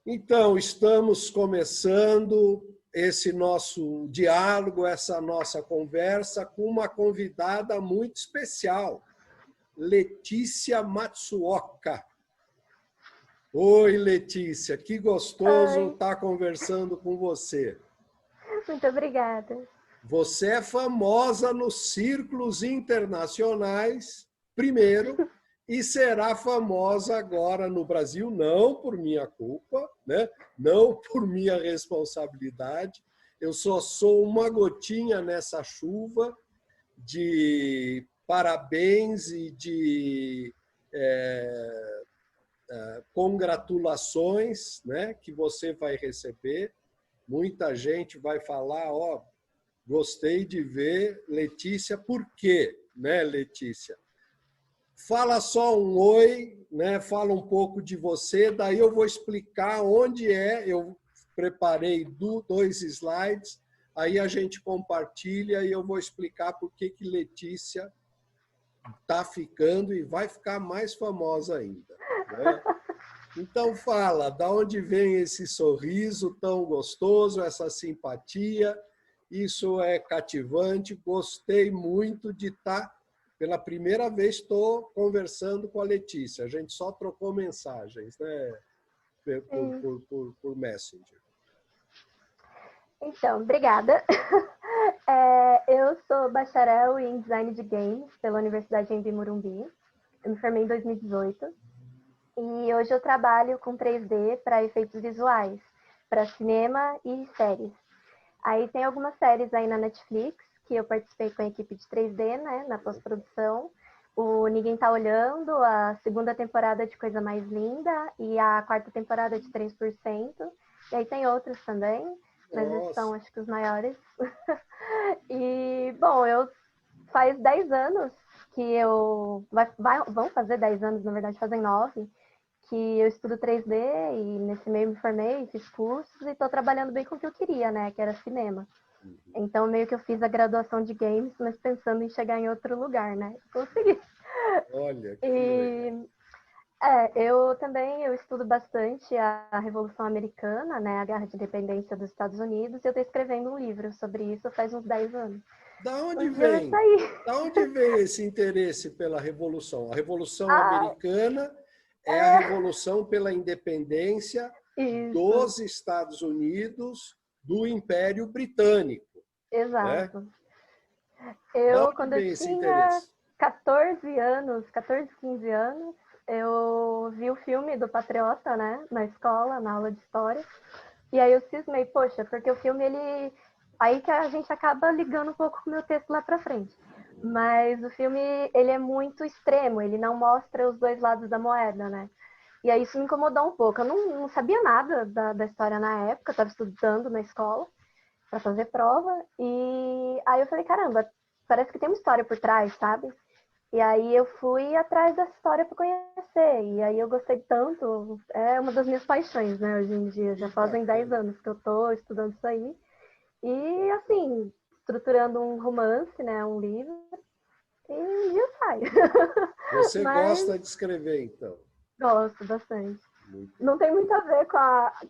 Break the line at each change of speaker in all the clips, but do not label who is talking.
Então, estamos começando esse nosso diálogo, essa nossa conversa com uma convidada muito especial, Letícia Matsuoka. Oi, Letícia, que gostoso
Oi.
estar conversando com você.
Muito obrigada.
Você é famosa nos círculos internacionais, primeiro, e será famosa agora no Brasil, não por minha culpa, né? Não por minha responsabilidade. Eu só sou uma gotinha nessa chuva de parabéns e de congratulações, né? Que você vai receber. Muita gente vai falar, ó, gostei de ver Letícia, por quê, né, Letícia? Fala só um oi, né? Fala um pouco de você, daí eu vou explicar onde é. Eu preparei 2 slides, aí a gente compartilha e eu vou explicar por que Letícia está ficando e vai ficar mais famosa ainda, né? Então fala, da onde vem esse sorriso tão gostoso, essa simpatia? Isso é cativante. Gostei muito de estar, pela primeira vez estou conversando com a Letícia. A gente só trocou mensagens, né? Por Messenger.
Então, obrigada. Eu sou bacharel em design de games pela Universidade Embi Morumbi. Eu me formei em 2018 e hoje eu trabalho com 3D para efeitos visuais, para cinema e séries. Aí tem algumas séries aí na Netflix que eu participei com a equipe de 3D, né, na pós-produção. O Ninguém Tá Olhando, a segunda temporada de Coisa Mais Linda e a quarta temporada de 3%. E aí tem outros também, mas esses são,
Nossa.
acho que, os maiores. E, bom, eu faz 10 anos que eu... vão fazer 10 anos, na verdade, fazem 9, que eu estudo 3D e nesse meio me formei, fiz cursos e estou trabalhando bem com o que eu queria, né, que era cinema. Então, meio que eu fiz a graduação de games, mas pensando em chegar em outro lugar, né? Consegui.
Olha, que legal.
E eu estudo bastante a Revolução Americana, né, a Guerra de Independência dos Estados Unidos, e eu estou escrevendo um livro sobre isso faz uns 10 anos.
Da onde
Um dia vai
vem?
sair.
Da onde vem esse interesse pela Revolução? A Revolução
Ah,
Americana é a revolução pela independência
isso,
dos Estados Unidos do Império Britânico, né?
exato.
Da
Eu,
onde
quando eu
vem esse
tinha
interesse?
14 anos, 14, 15 anos, eu vi o filme do Patriota, né, na escola, na aula de história. E aí eu cismei, poxa, porque o filme, ele... Aí que a gente acaba ligando um pouco com o meu texto lá pra frente. Mas o filme, ele é muito extremo, ele não mostra os dois lados da moeda, né? E aí isso me incomodou um pouco. Eu não sabia nada da história na época, eu estava estudando na escola para fazer prova. E aí eu falei, caramba, parece que tem uma história por trás, sabe? E aí eu fui atrás dessa história para conhecer. E aí eu gostei tanto. É uma das minhas paixões, né, hoje em dia. Já
Que
fazem 10
bacana.
anos que eu tô estudando isso aí. E assim, estruturando um romance, né, um livro. E um dia sai.
Você
Mas
gosta de escrever, então?
gosto bastante.
Muito
Não
bem.
tem muito a ver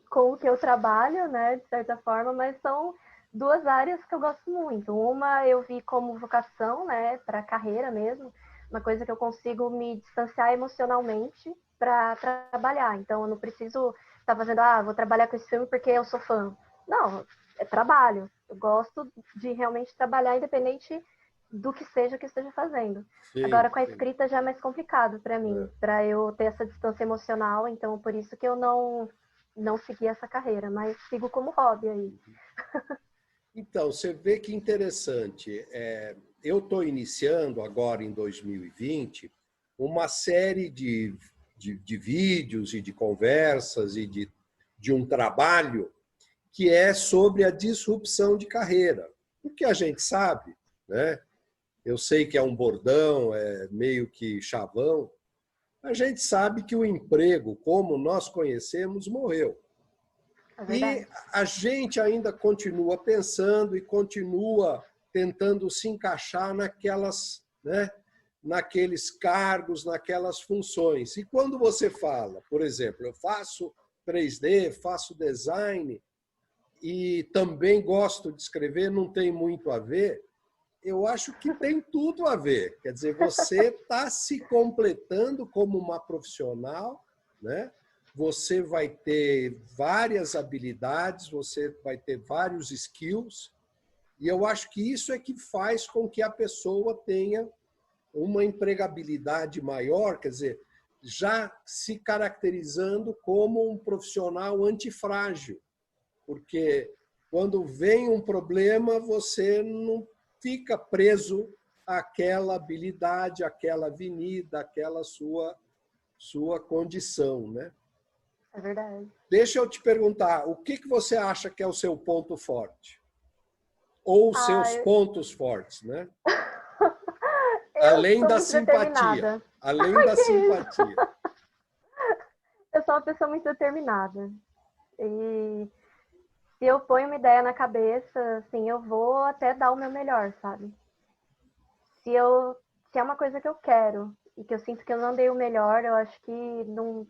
com o que eu trabalho, né, de certa forma, mas são duas áreas que eu gosto muito. Uma eu vi como vocação, né, para carreira mesmo, uma coisa que eu consigo me distanciar emocionalmente para trabalhar. Então eu não preciso estar fazendo, vou trabalhar com esse filme porque eu sou fã. Não, é trabalho. Eu gosto de realmente trabalhar independente do que seja que esteja fazendo.
Sim,
Agora, com a
sim.
escrita já é mais complicado para mim,
É.
para eu ter essa distância emocional, então por isso que eu não segui essa carreira, mas sigo como hobby aí.
Então, você vê que interessante. Eu estou iniciando agora, em 2020, uma série de vídeos e de conversas e de um trabalho que é sobre a disrupção de carreira. Porque a gente sabe, né? Eu sei que é um bordão, é meio que chavão, a gente sabe que o emprego, como nós conhecemos, morreu.
É
E
verdade.
a gente ainda continua pensando e continua tentando se encaixar naquelas, né, naqueles cargos, naquelas funções. E quando você fala, por exemplo, eu faço 3D, faço design e também gosto de escrever, não tem muito a ver. Eu acho que tem tudo a ver. Quer dizer, você está se completando como uma profissional, né? Você vai ter várias habilidades, você vai ter vários skills, e eu acho que isso é que faz com que a pessoa tenha uma empregabilidade maior, quer dizer, já se caracterizando como um profissional antifrágil, porque quando vem um problema, você não fica preso àquela habilidade, àquela avenida, àquela sua condição, né?
É verdade.
Deixa eu te perguntar, o que você acha que é o seu ponto forte? Ou os seus
Ah,
pontos fortes, né?
eu
Além
sou
da
muito
simpatia.
determinada.
Além
Ai,
da
que isso?
simpatia.
Eu sou uma pessoa muito determinada. E se eu ponho uma ideia na cabeça, assim, eu vou até dar o meu melhor, sabe? Se eu, se é uma coisa que eu quero e que eu sinto que eu não dei o melhor, eu acho que não,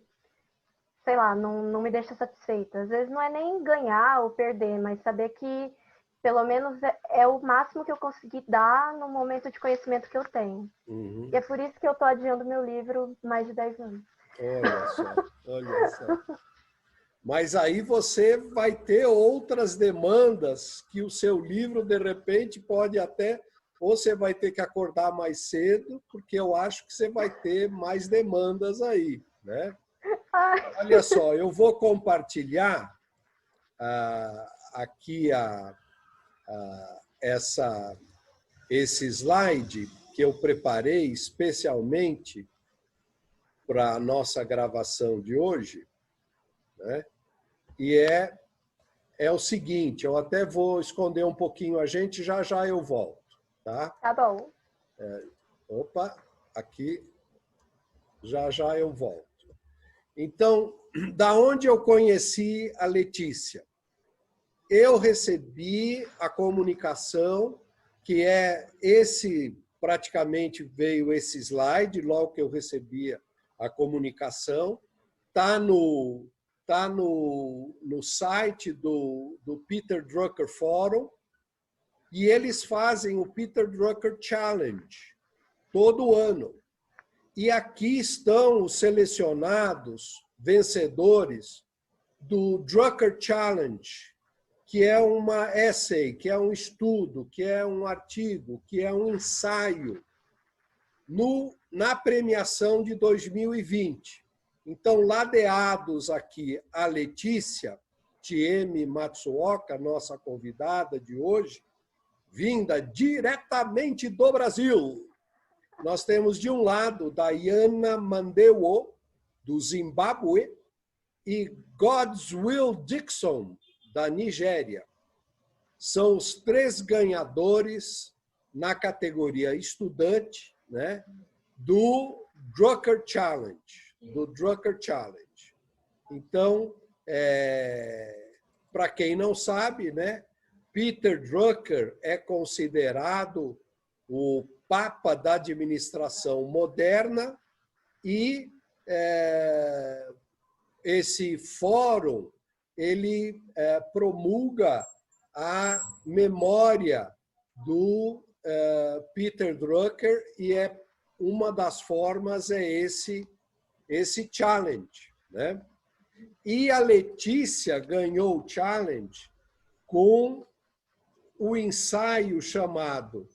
sei lá, não me deixa satisfeita. Às vezes não é nem ganhar ou perder, mas saber que pelo menos é o máximo que eu consegui dar no momento de conhecimento que eu tenho.
Uhum.
E é por isso que eu tô adiando meu livro mais de 10 anos.
Olha só, olha só. Mas aí você vai ter outras demandas que o seu livro, de repente, pode até... Ou você vai ter que acordar mais cedo, porque eu acho que você vai ter mais demandas aí, né?
Ai,
Olha só, eu vou compartilhar aqui esse slide que eu preparei especialmente para a nossa gravação de hoje, né? E é o seguinte, eu até vou esconder um pouquinho a gente, já já eu volto, tá?
tá bom.
Opa, aqui, já já eu volto. Então, da onde eu conheci a Letícia? Eu recebi a comunicação, que é praticamente veio esse slide, logo que eu recebia a comunicação, está no site do Peter Drucker Forum, e eles fazem o Peter Drucker Challenge todo ano. E aqui estão os selecionados vencedores do Drucker Challenge, que é uma essay, que é um estudo, que é um artigo, que é um ensaio na premiação de 2020. Então, ladeados aqui a Letícia Tieme Matsuoka, nossa convidada de hoje, vinda diretamente do Brasil. Nós temos, de um lado, Diana Mandewo, do Zimbábue, e Godswill Dixon, da Nigéria. São os 3 ganhadores na categoria estudante, né, do Drucker Challenge. Então, para quem não sabe, né, Peter Drucker é considerado o papa da administração moderna e esse fórum ele promulga a memória do Peter Drucker e uma das formas é esse challenge, né? E a Letícia ganhou o challenge com o ensaio chamado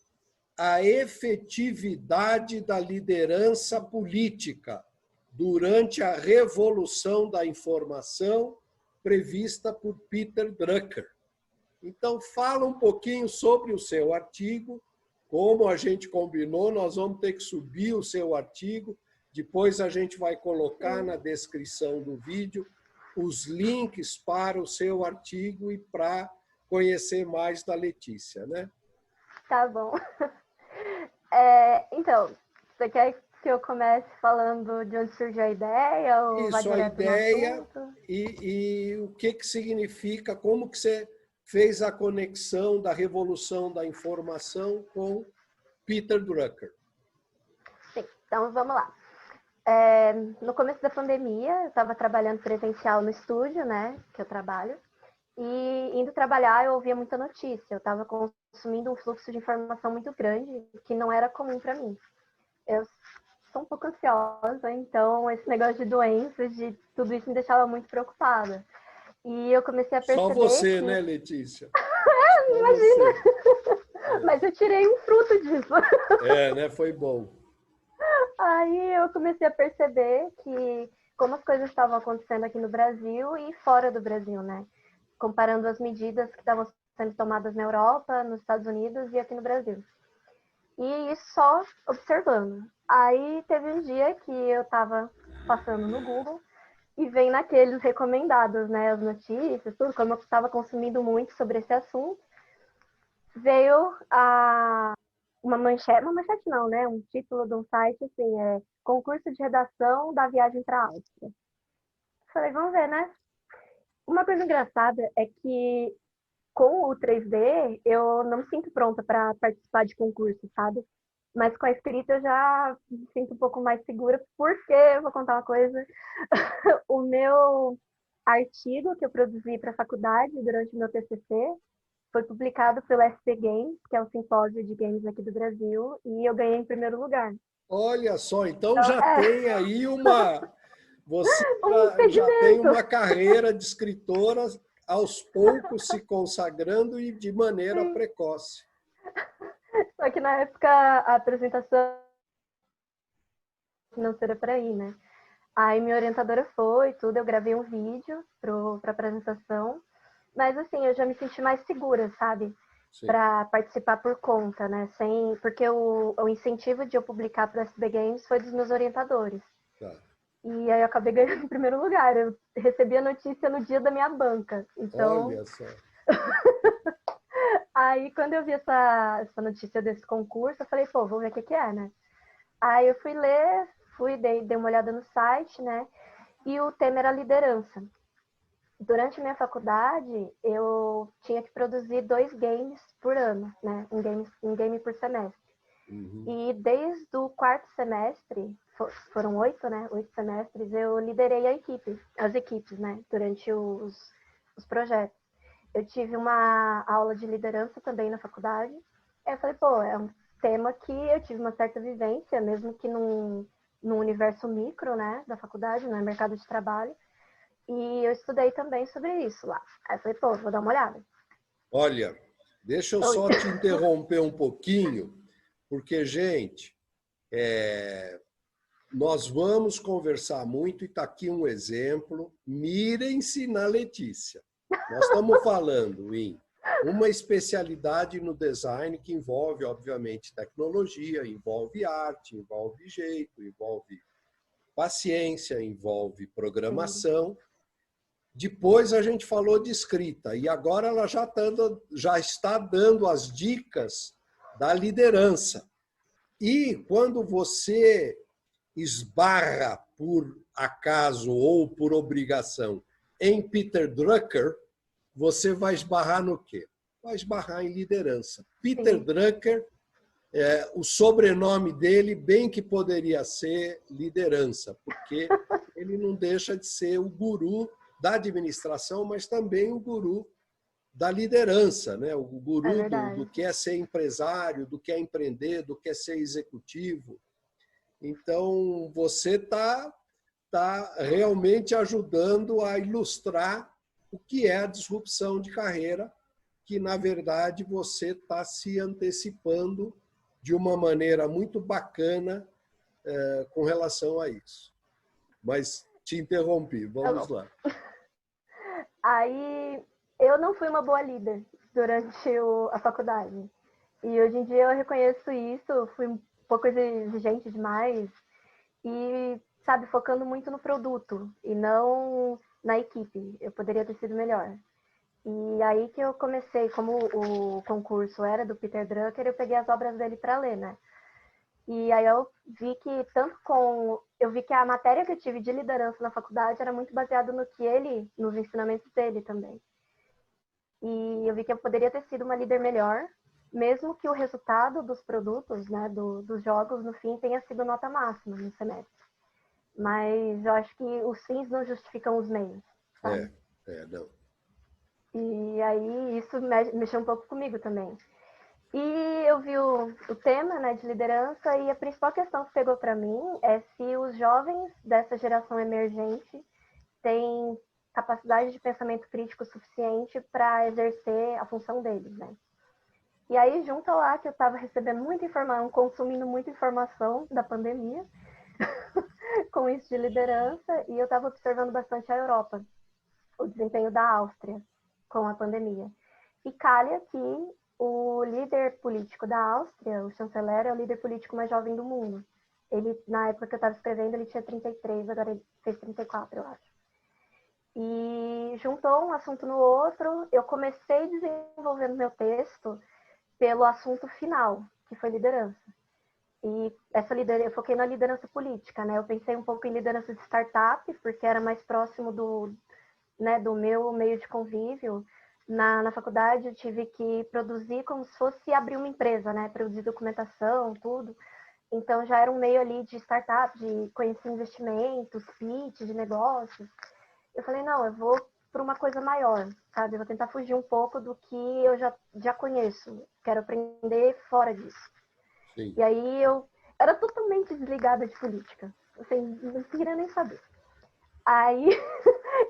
A Efetividade da Liderança Política durante a Revolução da Informação prevista por Peter Drucker. Então, fala um pouquinho sobre o seu artigo. Como a gente combinou, nós vamos ter que subir o seu artigo. Depois a gente vai colocar na descrição do vídeo os links para o seu artigo e para conhecer mais da Letícia, né?
Tá bom. Então, você quer que eu comece falando de onde surgiu a ideia ou vá
Isso, a
direto no
ideia
assunto?
e o que significa, como que você fez a conexão da revolução da informação com Peter Drucker.
Sim, então vamos lá. No começo da pandemia, eu estava trabalhando presencial no estúdio, né, que eu trabalho, e indo trabalhar eu ouvia muita notícia, eu estava consumindo um fluxo de informação muito grande, que não era comum para mim. Eu sou um pouco ansiosa, então esse negócio de doenças, de tudo isso me deixava muito preocupada. E eu comecei a
Só
perceber
você,
que,
né, Letícia? Só você.
mas eu tirei um fruto disso.
Né? Foi bom.
Aí eu comecei a perceber que como as coisas estavam acontecendo aqui no Brasil e fora do Brasil, né? Comparando as medidas que estavam sendo tomadas na Europa, nos Estados Unidos e aqui no Brasil. E isso só observando. Aí teve um dia que eu estava passando no Google e vem naqueles recomendados, né? As notícias, tudo, como eu estava consumindo muito sobre esse assunto, veio uma manchete não, né? Um título de um site assim, concurso de redação da viagem para a Áustria. Falei, vamos ver, né? Uma coisa engraçada é que com o 3D eu não me sinto pronta para participar de concurso, sabe? Mas com a escrita eu já me sinto um pouco mais segura, porque eu vou contar uma coisa. O meu artigo que eu produzi para a faculdade durante o meu TCC foi publicado pelo SP Games, que é o simpósio de games aqui do Brasil, e eu ganhei em primeiro lugar.
Olha só, então
Então,
já tem aí uma. Você
um
já tem
segmento.
uma carreira de escritora aos poucos se consagrando e de maneira
Sim.
precoce.
Só que na época a apresentação financeira para ir, né? Aí minha orientadora foi, tudo, eu gravei um vídeo para apresentação, mas assim, eu já me senti mais segura, sabe? Para participar por conta, né? Porque o incentivo de eu publicar para o SB Games foi dos meus orientadores.
Tá.
E aí eu acabei ganhando em primeiro lugar. Eu recebi a notícia no dia da minha banca. Então,
Olha só.
aí quando eu vi essa notícia desse concurso, eu falei, pô, vou ver o que é, né? Aí eu fui ler, dei uma olhada no site, né? E o tema era liderança. Durante a minha faculdade, eu tinha que produzir 2 games por ano, né? Um game por semestre.
Uhum.
E desde o quarto semestre, foram 8, né? 8 semestres, eu liderei as equipes, né? Durante os projetos. Eu tive uma aula de liderança também na faculdade. Aí eu falei, pô, é um tema que eu tive uma certa vivência, mesmo que num universo micro, né? Da faculdade, no mercado de trabalho. E eu estudei também sobre isso lá. Aí eu falei, pô, vou dar uma olhada.
Olha, deixa eu
Oi.
só te interromper um pouquinho, porque, gente, nós vamos conversar muito e está aqui um exemplo. Mirem-se na Letícia. Nós estamos falando em uma especialidade no design que envolve, obviamente, tecnologia, envolve arte, envolve jeito, envolve paciência, envolve programação. Depois a gente falou de escrita e agora ela já está dando as dicas da liderança. E quando você esbarra por acaso ou por obrigação em Peter Drucker, você vai esbarrar no quê? Vai esbarrar em liderança. Peter
Sim.
Drucker, o sobrenome dele bem que poderia ser liderança, porque ele não deixa de ser o guru da administração, mas também o guru da liderança, né? O guru do que é ser empresário, do que é empreender, do que é ser executivo. Então, você está realmente ajudando a ilustrar o que é a disrupção de carreira, que, na verdade, você está se antecipando de uma maneira muito bacana com relação a isso. Mas te interrompi, vamos lá.
Aí eu não fui uma boa líder durante a faculdade. E hoje em dia eu reconheço isso, fui um pouco exigente demais e, sabe, focando muito no produto e não na equipe. Eu poderia ter sido melhor. E aí que eu comecei, como o concurso era do Peter Drucker, eu peguei as obras dele para ler, né? E aí eu vi que eu vi que a matéria que eu tive de liderança na faculdade era muito baseada nos ensinamentos dele também. E eu vi que eu poderia ter sido uma líder melhor, mesmo que o resultado dos produtos, né, dos jogos, no fim, tenha sido nota máxima no semestre. mas eu acho que os fins não justificam os meios, sabe?
Não.
E aí isso mexeu um pouco comigo também. E eu vi o tema, né, de liderança, e a principal questão que pegou para mim é se os jovens dessa geração emergente têm capacidade de pensamento crítico suficiente para exercer a função deles, né? E aí junta lá que eu estava recebendo muita informação, consumindo muita informação da pandemia, com isso de liderança, e eu estava observando bastante a Europa, o desempenho da Áustria com a pandemia. E calha que o líder político da Áustria, o chanceler, é o líder político mais jovem do mundo. Ele, na época que eu estava escrevendo, ele tinha 33, agora ele fez 34, eu acho. E juntou um assunto no outro, eu comecei desenvolvendo meu texto pelo assunto final, que foi liderança. E essa liderança, eu foquei na liderança política, né? Eu pensei um pouco em liderança de startup, porque era mais próximo do meu meio de convívio. Na faculdade eu tive que produzir como se fosse abrir uma empresa, né? Produzir documentação, tudo. Então já era um meio ali de startup, de conhecer investimentos, pitch de negócios. Eu falei, não, eu vou para uma coisa maior, sabe? Eu vou tentar fugir um pouco do que eu já conheço. Quero aprender fora disso.
Sim.
E aí eu era totalmente desligada de política. Assim, não queria nem saber. Aí,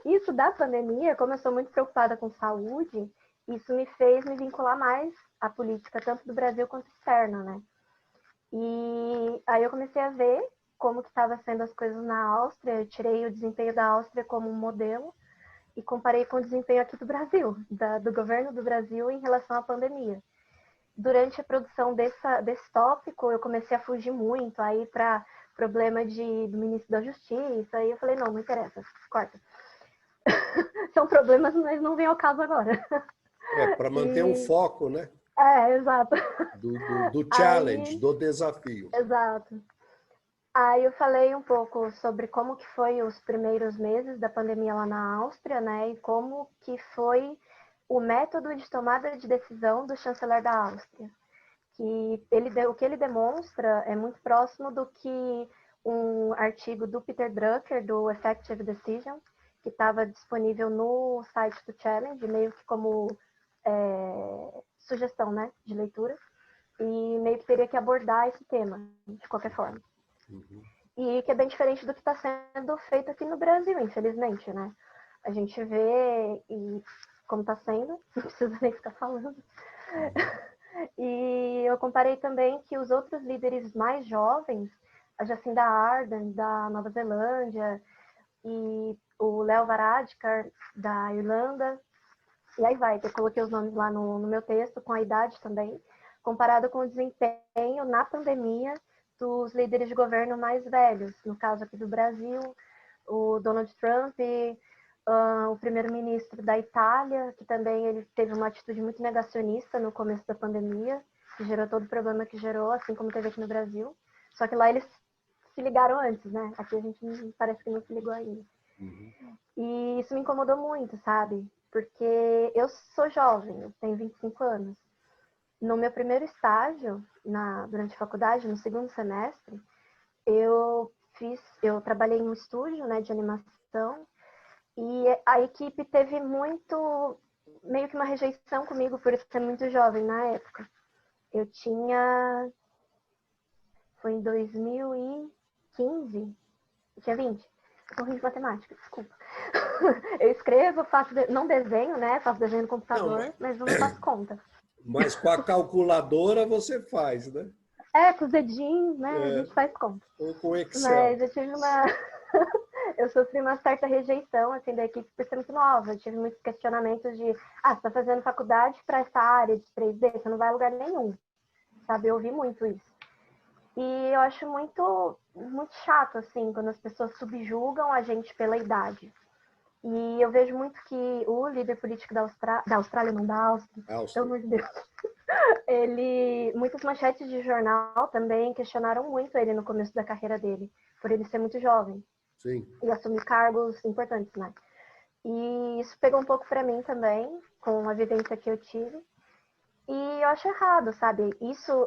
isso da pandemia, como eu sou muito preocupada com saúde, isso me fez me vincular mais à política, tanto do Brasil quanto externa, né? E aí eu comecei a ver como que estava sendo as coisas na Áustria, eu tirei o desempenho da Áustria como um modelo e comparei com o desempenho aqui do Brasil, do governo do Brasil em relação à pandemia. Durante a produção desse tópico, eu comecei a fugir muito, aí para problema do ministro da Justiça, aí eu falei, não interessa, corta. São problemas, mas não vem ao caso agora.
Para manter um foco, né?
Exato.
Do challenge, do desafio.
Exato. Aí eu falei um pouco sobre como que foi os primeiros meses da pandemia lá na Áustria, né? E como que foi o método de tomada de decisão do chanceler da Áustria. O que ele demonstra é muito próximo do que um artigo do Peter Drucker, do Effective Decision, que estava disponível no site do Challenge, meio que como sugestão, né, de leitura, e meio que teria que abordar esse tema, de qualquer forma.
Uhum.
E que é bem diferente do que está sendo feito aqui no Brasil, infelizmente, né? A gente vê e como está sendo, não precisa nem ficar falando. E eu comparei também que os outros líderes mais jovens, a Jacinda Ardern, da Nova Zelândia, e o Leo Varadkar, da Irlanda, e aí vai, que eu coloquei os nomes lá no meu texto, com a idade também, comparado com o desempenho na pandemia dos líderes de governo mais velhos, no caso aqui do Brasil, o Donald Trump, o primeiro-ministro da Itália, que também ele teve uma atitude muito negacionista no começo da pandemia, que gerou todo o problema que gerou, assim como teve aqui no Brasil. Só que lá eles se ligaram antes, né? Aqui a gente parece que não se ligou ainda.
Uhum.
E isso me incomodou muito, sabe? Porque eu sou jovem, eu tenho 25 anos. No meu primeiro estágio, durante a faculdade, no segundo semestre, eu trabalhei em um estúdio, né, de animação, e a equipe teve meio que uma rejeição comigo por ser muito jovem na época. Foi em 2015, eu tinha 20. Eu sou ruim de matemática, desculpa. Eu escrevo, não desenho, né? Faço desenho no computador, mas não faço conta.
Mas com a calculadora você faz, né?
Com os dedinhos, né? A gente faz conta.
Ou com Excel.
Mas eu tive eu sofri uma certa rejeição, assim, da equipe por ser muito nova. Eu tive muitos questionamentos de, você tá fazendo faculdade para essa área de 3D, você não vai a lugar nenhum. Sabe? Eu ouvi muito isso. E eu acho muito, muito chato, assim, quando as pessoas subjugam a gente pela idade. E eu vejo muito que o líder político da Austrália, não da Áustria, pelo amor de Deus, muitas manchetes de jornal também questionaram muito ele no começo da carreira dele, por ele ser muito jovem.
Sim.
E assumir cargos importantes, né? E isso pegou um pouco para mim também, com a vivência que eu tive. E eu acho errado, sabe?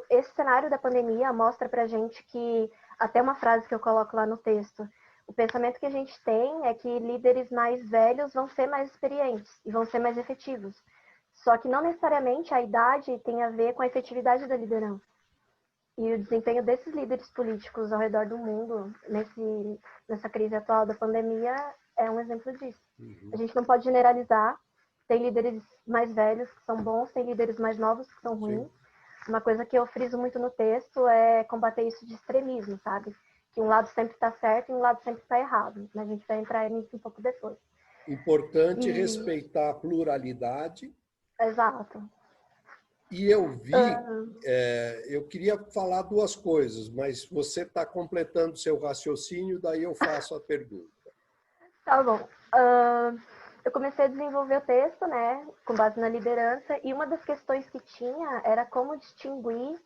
Esse cenário da pandemia mostra pra gente que, até uma frase que eu coloco lá no texto, o pensamento que a gente tem é que líderes mais velhos vão ser mais experientes e vão ser mais efetivos. Só que não necessariamente a idade tem a ver com a efetividade da liderança. E o desempenho desses líderes políticos ao redor do mundo, nessa crise atual da pandemia, é um exemplo disso. A gente não pode generalizar. Tem líderes mais velhos que são bons, tem líderes mais novos que são ruins. Sim. Uma coisa que eu friso muito no texto é combater isso de extremismo, sabe? Que um lado sempre está certo e um lado sempre está errado. A gente vai entrar nisso um pouco depois.
Importante respeitar a pluralidade.
Exato.
E eu vi, eu queria falar duas coisas, mas você está completando seu raciocínio, daí eu faço a pergunta.
Tá bom. Eu comecei a desenvolver o texto, né, com base na liderança, e uma das questões que tinha era como distinguir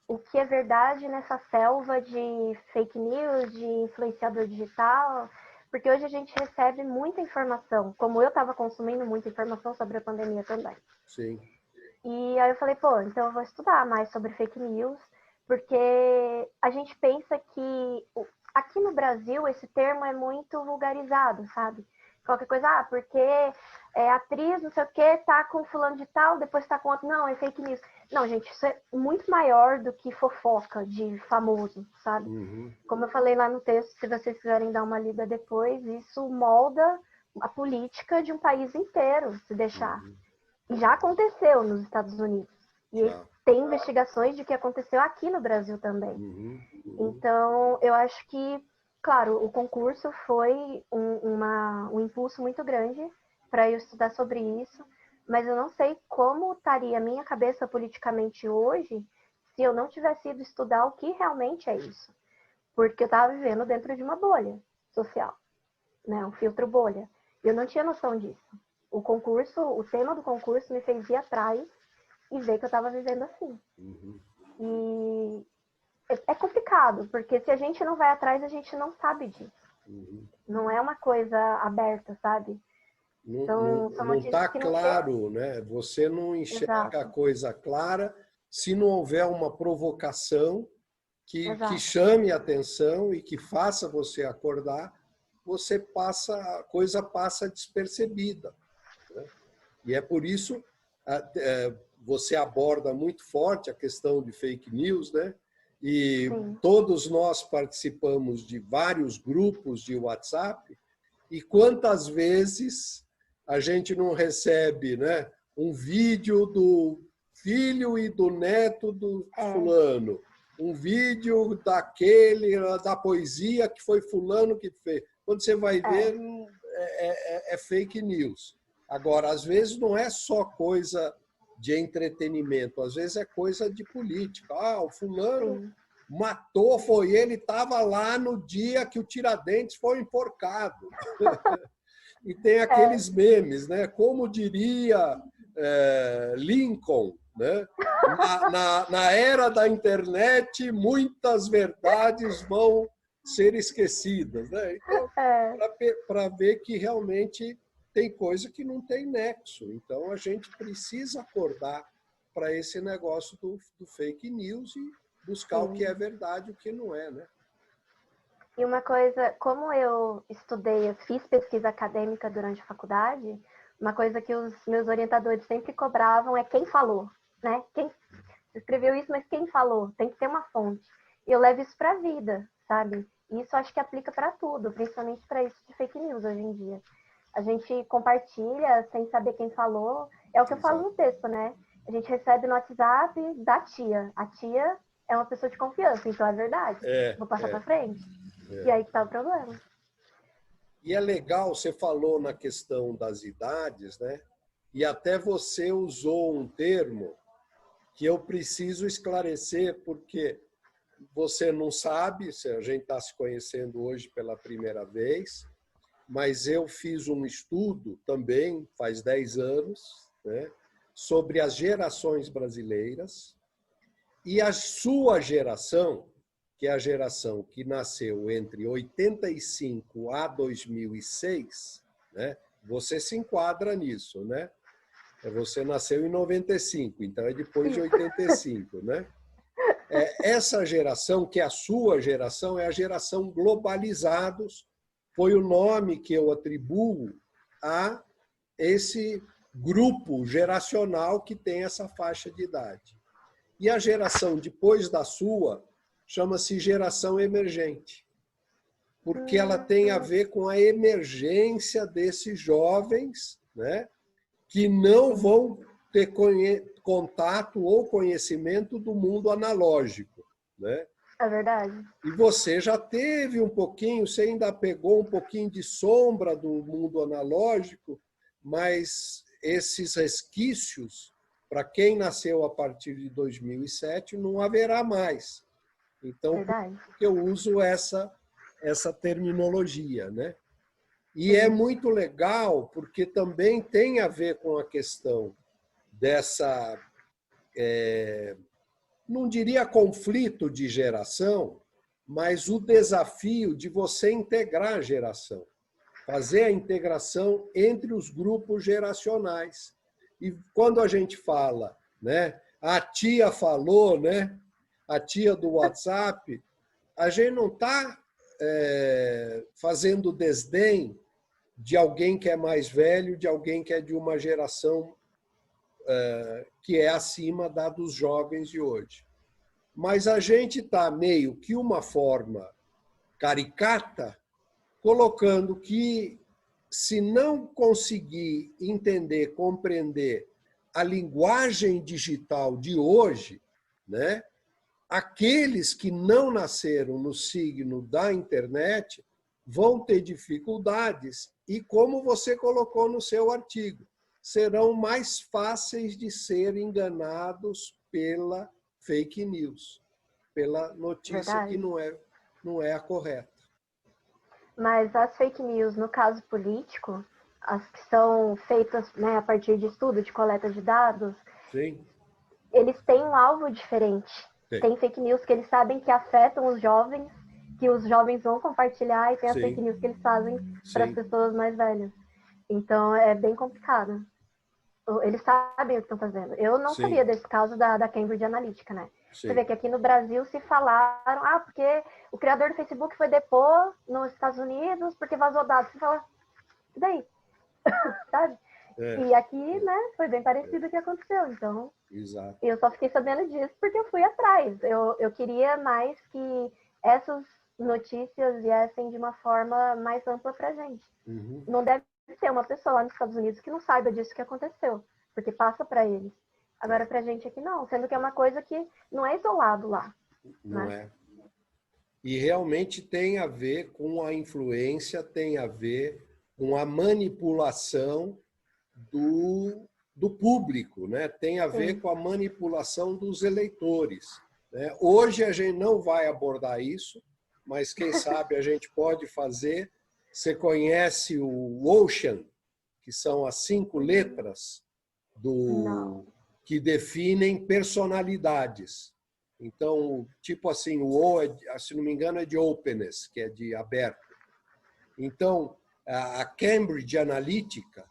o que é verdade nessa selva de fake news, de influenciador digital, porque hoje a gente recebe muita informação, como eu estava consumindo muita informação sobre a pandemia também.
Sim.
E aí eu falei, pô, então eu vou estudar mais sobre fake news, porque a gente pensa que aqui no Brasil esse termo é muito vulgarizado, sabe? Qualquer coisa, porque atriz, não sei o que, tá com fulano de tal, depois tá com outro. Não, é fake news. Não, gente, isso é muito maior do que fofoca de famoso, sabe?
Uhum.
Como eu falei lá no texto, se vocês quiserem dar uma lida depois, isso molda a política de um país inteiro, se deixar.
Uhum.
Já aconteceu nos Estados Unidos. E tem investigações de que aconteceu aqui no Brasil também.
Uhum.
Então, eu acho que, claro, o concurso foi um impulso muito grande para eu estudar sobre isso, mas eu não sei como estaria a minha cabeça politicamente hoje se eu não tivesse ido estudar o que realmente é isso. Porque eu estava vivendo dentro de uma bolha social, né? Um filtro bolha. E eu não tinha noção disso. O tema do concurso me fez ir atrás e ver que eu estava vivendo assim.
Uhum.
E é complicado, porque se a gente não vai atrás, a gente não sabe disso.
Uhum.
Não é uma coisa aberta, sabe?
Não está claro, né? Você não enxerga a coisa clara se não houver uma provocação que chame a atenção e que faça você acordar, a coisa passa despercebida. E é por isso você aborda muito forte a questão de fake news, né? E todos nós participamos de vários grupos de WhatsApp, e quantas vezes a gente não recebe, né, um vídeo do filho e do neto do fulano, um vídeo da poesia que foi fulano que fez. Quando você vai ver, é fake news. Agora, às vezes não é só coisa de entretenimento, às vezes é coisa de política. O fulano matou, foi ele, estava lá no dia que o Tiradentes foi enforcado. E tem aqueles memes, né? Como diria Lincoln, né? Na era da internet, muitas verdades vão ser esquecidas, né? Então, para ver que realmente tem coisa que não tem nexo. Então, a gente precisa acordar para esse negócio do fake news e buscar o que é verdade e o que não é, né?
E uma coisa, como eu fiz pesquisa acadêmica durante a faculdade, uma coisa que os meus orientadores sempre cobravam é quem falou, né? Quem escreveu isso, mas quem falou? Tem que ter uma fonte. E eu levo isso para a vida, sabe? E isso acho que aplica para tudo, principalmente para isso de fake news hoje em dia. A gente compartilha sem saber quem falou. É o que eu falo no texto, né? A gente recebe no WhatsApp da tia. A tia é uma pessoa de confiança, então é verdade. Vou passar para frente. E aí que tá o problema.
E é legal, você falou na questão das idades, né? E até você usou um termo que eu preciso esclarecer, porque você não sabe, a gente está se conhecendo hoje pela primeira vez, mas eu fiz um estudo também, faz 10 anos, né, sobre as gerações brasileiras, e a sua geração, que é a geração que nasceu entre 85 a 2006, né, você se enquadra nisso, né? Você nasceu em 95, então é depois de 85, né? essa geração, que é a sua geração, é a geração globalizados, foi o nome que eu atribuo a esse grupo geracional que tem essa faixa de idade. E a geração depois da sua chama-se geração emergente, porque ela tem a ver com a emergência desses jovens, né, que não vão ter contato ou conhecimento do mundo analógico, né?
É verdade.
E você já teve um pouquinho, você ainda pegou um pouquinho de sombra do mundo analógico, mas esses resquícios, para quem nasceu a partir de 2007, não haverá mais. Então,
Verdade.
eu uso essa terminologia, né? E é muito legal, porque também tem a ver com a questão dessa, não diria conflito de geração, mas o desafio de você integrar a geração, fazer a integração entre os grupos geracionais. E quando a gente fala, né, a tia falou, né, a tia do WhatsApp, a gente não está fazendo desdém de alguém que é mais velho, de alguém que é de uma geração que é acima da dos jovens de hoje. Mas a gente está meio que uma forma caricata, colocando que, se não conseguir entender, compreender a linguagem digital de hoje, né, aqueles que não nasceram no signo da internet vão ter dificuldades e, como você colocou no seu artigo, serão mais fáceis de ser enganados pela fake news, pela notícia
Verdade.
que não é a correta.
Mas as fake news, no caso político, as que são feitas, né, a partir de estudo, de coleta de dados,
Sim.
Eles têm um alvo diferente.
Sim.
Tem fake news que eles sabem que afetam os jovens, que os jovens vão compartilhar, e tem as fake news que eles fazem para as pessoas mais velhas. Então, é bem complicado. Eles sabem o que estão fazendo. Eu não sabia desse caso da Cambridge Analytica, né? Sim. Você vê que aqui no Brasil se falaram, porque o criador do Facebook foi depor nos Estados Unidos porque vazou dados. Você fala, e daí? Sabe? E aqui, né, foi bem parecido o que aconteceu. Então,
exato.
Eu só fiquei sabendo disso porque eu fui atrás. Eu queria mais que essas notícias viessem de uma forma mais ampla pra gente.
Uhum.
Não deve ter uma pessoa lá nos Estados Unidos que não saiba disso que aconteceu, porque passa para eles. Agora, pra gente aqui não, sendo que é uma coisa que não é isolado lá.
Não
né?
E realmente tem a ver com a influência, tem a ver com a manipulação do público, né? Tem a ver com a manipulação dos eleitores. Né? Hoje a gente não vai abordar isso, mas quem sabe a gente pode fazer. Você conhece o Ocean, que são as 5 letras que definem personalidades. Então, tipo assim, o O, se não me engano, é de openness, que é de aberto. Então, a Cambridge Analytica,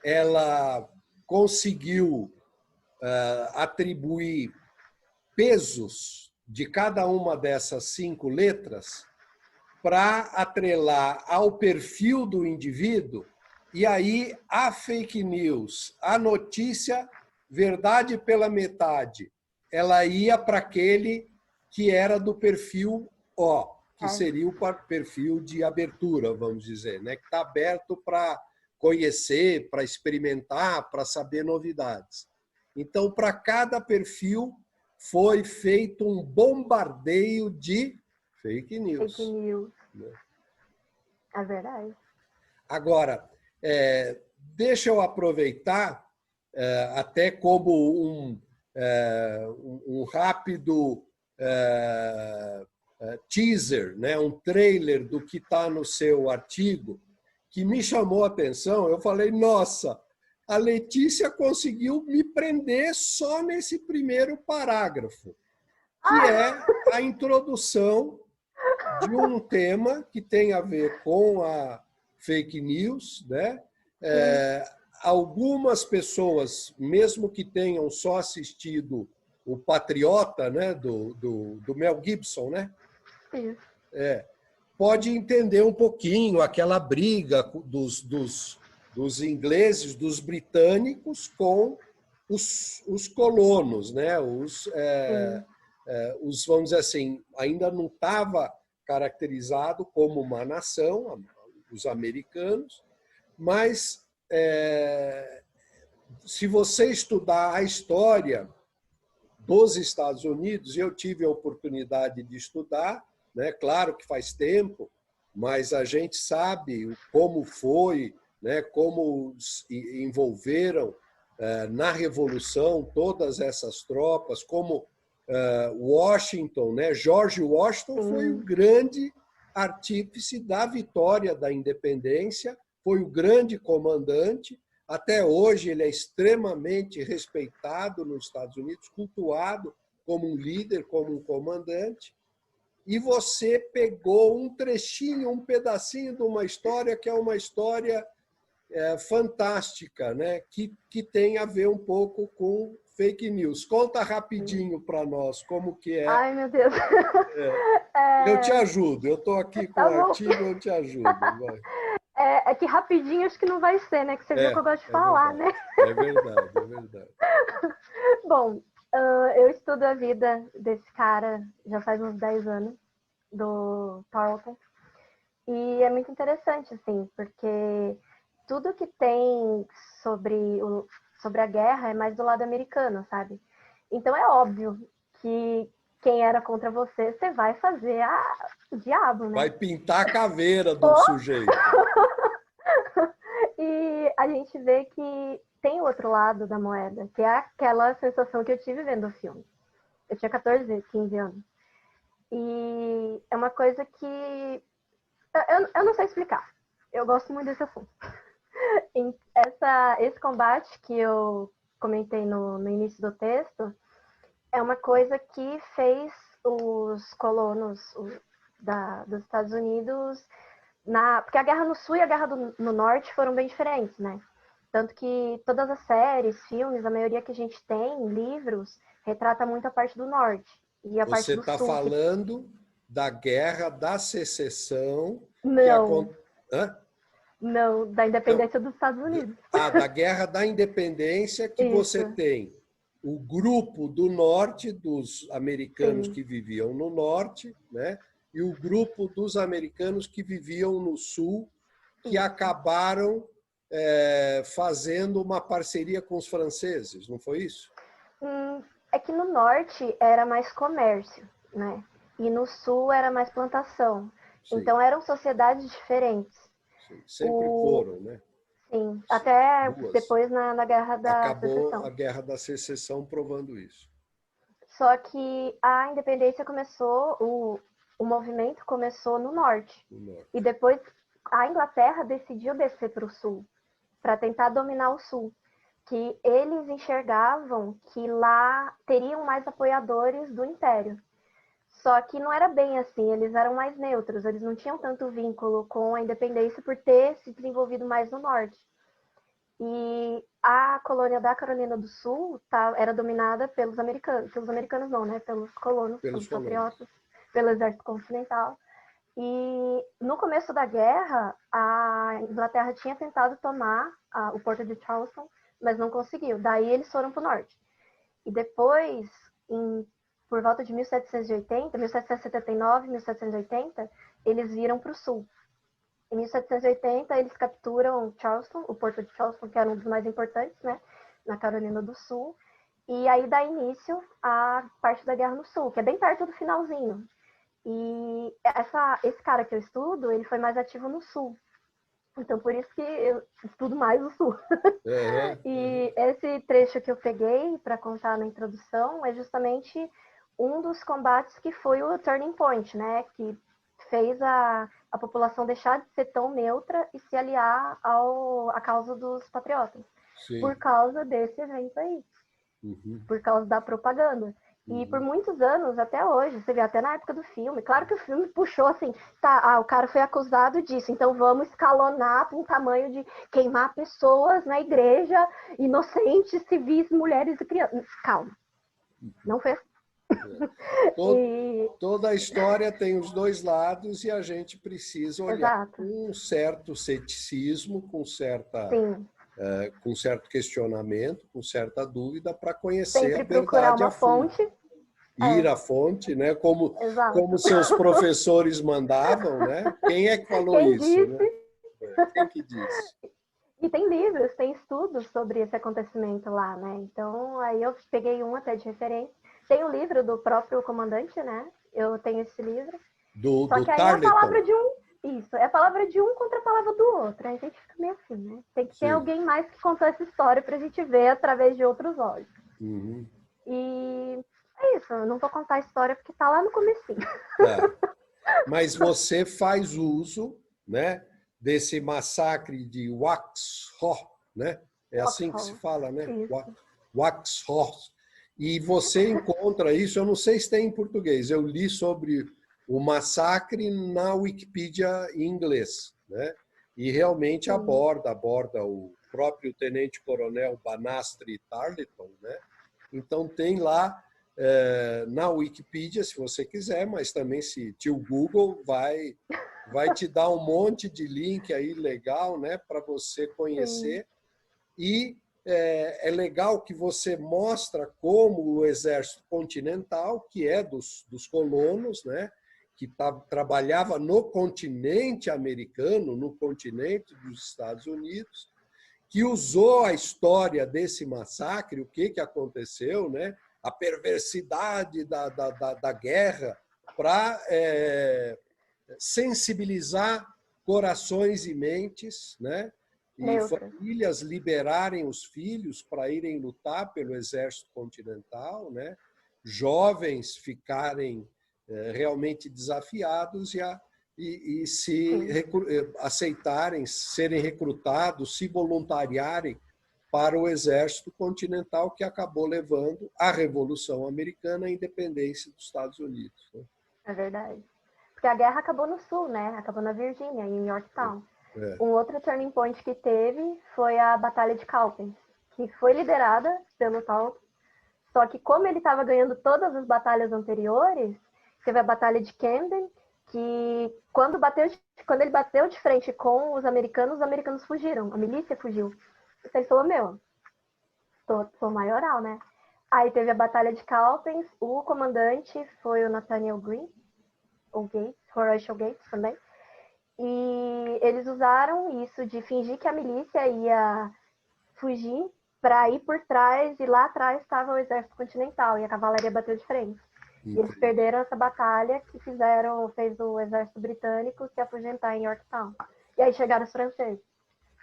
ela conseguiu atribuir pesos de cada uma dessas 5 letras para atrelar ao perfil do indivíduo, e aí a fake news, a notícia verdade pela metade, ela ia para aquele que era do perfil O, que seria o perfil de abertura, vamos dizer, né? Que está aberto para conhecer, para experimentar, para saber novidades. Então, para cada perfil foi feito um bombardeio de fake news.
Fake news. É verdade.
Agora, deixa eu aproveitar, até como um rápido teaser, né? Um trailer do que está no seu artigo, que me chamou a atenção. Eu falei, nossa, a Letícia conseguiu me prender só nesse primeiro parágrafo, que é a introdução de um tema que tem a ver com a fake news, né? Algumas pessoas, mesmo que tenham só assistido o Patriota, né, do Mel Gibson, né?
Isso.
Pode entender um pouquinho aquela briga dos ingleses, dos britânicos com os colonos, né? Vamos dizer assim, ainda não estava caracterizado como uma nação, os americanos, mas se você estudar a história dos Estados Unidos, eu tive a oportunidade de estudar, né? Claro que faz tempo, mas a gente sabe como foi, né? Como envolveram na Revolução todas essas tropas, como Washington, né? George Washington foi o grande artífice da vitória da independência, foi o grande comandante. Até hoje ele é extremamente respeitado nos Estados Unidos, cultuado como um líder, como um comandante. E você pegou um trechinho, um pedacinho de uma história que é uma história fantástica, né? Que tem a ver um pouco com fake news. Conta rapidinho para nós como que é.
Ai, meu Deus.
Eu te ajudo, eu estou aqui com o artigo, eu te ajudo. Vai.
É que rapidinho acho que não vai ser, né? Que você viu que eu gosto de falar,
verdade,
né?
É verdade, é verdade.
Bom, eu estudo a vida desse cara já faz uns 10 anos, do Tarleton. E é muito interessante, assim, porque tudo que tem sobre a guerra é mais do lado americano, sabe? Então é óbvio que quem era contra você, você vai fazer o diabo, né?
Vai pintar a caveira do sujeito.
E a gente vê que tem o outro lado da moeda, que é aquela sensação que eu tive vendo o filme. Eu tinha 14, 15 anos. E é uma coisa que eu não sei explicar. Eu gosto muito desse assunto. Esse combate que eu comentei no início do texto é uma coisa que fez os colonos dos Estados Unidos, porque a guerra no sul e a guerra no norte foram bem diferentes, né? Tanto que todas as séries, filmes, a maioria que a gente tem, livros, retrata muito a parte do norte e a parte
Você
do
está
sul.
falando da Guerra da Secessão.
Não. Não, da independência dos Estados Unidos.
Da Guerra da Independência, que você tem o grupo do norte, dos americanos que viviam no norte, né? E o grupo dos americanos que viviam no sul, que acabaram fazendo uma parceria com os franceses, não foi isso?
É que no norte era mais comércio, né? E no sul era mais plantação. Sim. Então eram sociedades diferentes.
Sim. Sempre foram, né?
Sim, até depois na Guerra da Secessão.
Acabou a Guerra da Secessão provando isso.
Só que a independência começou, o movimento começou no norte. E depois a Inglaterra decidiu descer para o sul, para tentar dominar o sul. Que eles enxergavam que lá teriam mais apoiadores do Império. Só que não era bem assim, eles eram mais neutros, eles não tinham tanto vínculo com a independência por ter se desenvolvido mais no norte. E a colônia da Carolina do Sul era dominada pelos americanos não, né? Pelos colonos, pelos patriotas, pelo exército continental. E no começo da guerra, a Inglaterra tinha tentado tomar o porto de Charleston, mas não conseguiu. Daí eles foram para o norte. E depois, por volta de 1780, 1779, 1780, eles viram para o sul. Em 1780, eles capturam Charleston, o porto de Charleston, que era um dos mais importantes, né, na Carolina do Sul. E aí dá início à parte da Guerra no Sul, que é bem perto do finalzinho. E esse cara que eu estudo, ele foi mais ativo no Sul. Então, por isso que eu estudo mais o Sul. E esse trecho que eu peguei para contar na introdução é justamente um dos combates que foi o turning point, né? Que fez a população deixar de ser tão neutra e se aliar à causa dos patriotas. Sim. Por causa desse evento aí. Por causa da propaganda. E por muitos anos, até hoje, você vê, até na época do filme, claro que o filme puxou assim, o cara foi acusado disso, então vamos escalonar para um tamanho de queimar pessoas na igreja, inocentes, civis, mulheres e crianças. Calma. Não fez.
Toda a história tem os dois lados e a gente precisa olhar
Exato.
com um certo ceticismo, com certo questionamento, com certa dúvida, para conhecer
Sempre
a
procurar
verdade
uma
a fundo.
fonte.
Ir à fonte, né? Como
Exato.
seus professores mandavam, né? Quem é que falou
Quem
isso?
disse?
Né? Quem que disse?
E tem livros, tem estudos sobre esse acontecimento lá, né? Então, aí eu peguei um até de referência. Tem o livro do próprio comandante, né? Eu tenho esse livro. Só
Do
que aí é a
Tarleton.
palavra de um. Isso, é a palavra de um contra a palavra do outro. Aí a gente fica meio assim, né? Tem que ter alguém mais que contou essa história pra gente ver através de outros olhos.
Uhum.
E é isso, eu não vou contar a história porque tá lá no comecinho.
Mas você faz uso, né, desse massacre de Waxhaw, né? É assim que se fala, né? Waxhaw. E você encontra isso, eu não sei se tem em português, eu li sobre o massacre na Wikipedia em inglês, né? E realmente aborda o próprio tenente-coronel Banastre Tarleton, né? Então tem lá na Wikipedia, se você quiser, mas também se o Google vai te dar um monte de link aí legal, né, para você conhecer. E é legal que você mostra como o exército continental, que é dos colonos, né, que trabalhava no continente americano, no continente dos Estados Unidos, que usou a história desse massacre, o que aconteceu, né, a perversidade da guerra, para sensibilizar corações e mentes, né? E famílias liberarem os filhos para irem lutar pelo exército continental, né? Jovens ficarem realmente desafiados e aceitarem, serem recrutados, se voluntariarem para o exército continental, que acabou levando à Revolução Americana, à independência dos Estados Unidos. Né?
É verdade. Porque a guerra acabou no sul, né? Acabou na Virgínia, em Yorktown. Um outro turning point que teve foi a Batalha de Cowpens, que foi liderada pelo Tal. Só que como ele estava ganhando todas as batalhas anteriores, teve a Batalha de Camden, que quando ele bateu de frente com os americanos fugiram, a milícia fugiu. Você falou, meu, sou maioral, né? Aí teve a Batalha de Cowpens, o comandante foi o Nathaniel Green, ou Gates, Horatio Gates também. E eles usaram isso de fingir que a milícia ia fugir para ir por trás, e lá atrás estava o exército continental, e a cavalaria bateu de frente. E eles perderam essa batalha que fez o exército britânico se afugentar em Yorktown. E aí chegaram os franceses.